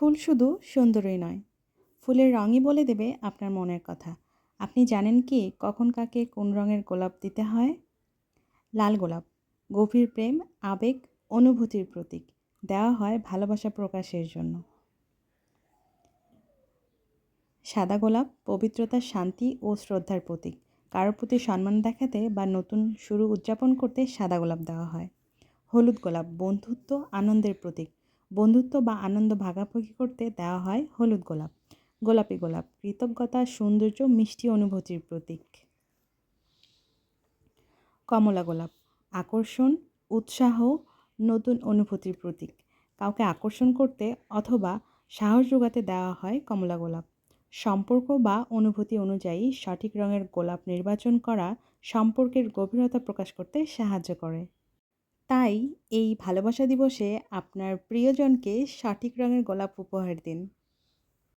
ফুল শুধু সুন্দরই নয়, ফুলের রঙই বলে দেবে আপনার মনের কথা। আপনি জানেন কি কখন কাকে কোন রঙের গোলাপ দিতে হয়? লাল গোলাপ গভীর প্রেম, আবেগ, অনুভূতির প্রতীক। দেওয়া হয় ভালোবাসা প্রকাশের জন্য। সাদা গোলাপ পবিত্রতা, শান্তি ও শ্রদ্ধার প্রতীক। কারোর প্রতি সম্মান দেখাতে বা নতুন শুরু উদযাপন করতে সাদা গোলাপ দেওয়া হয়। হলুদ গোলাপ বন্ধুত্ব, আনন্দের প্রতীক। বন্ধুত্ব বা আনন্দ ভাগাভাগি করতে দেওয়া হয় হলুদ গোলাপ। গোলাপি গোলাপ কৃতজ্ঞতা, সৌন্দর্য, মিষ্টি অনুভূতির প্রতীক। কমলা গোলাপ আকর্ষণ, উৎসাহ, নতুন অনুভূতির প্রতীক। কাউকে আকর্ষণ করতে অথবা সাহস যোগাতে দেওয়া হয় কমলা গোলাপ। সম্পর্ক বা অনুভূতি অনুযায়ী সঠিক রঙের গোলাপ নির্বাচন করা সম্পর্কের গভীরতা প্রকাশ করতে সাহায্য করে। তাই এই ভালোবাসা দিবসে আপনার প্রিয়জনকে সঠিক রঙের গোলাপ উপহার দিন।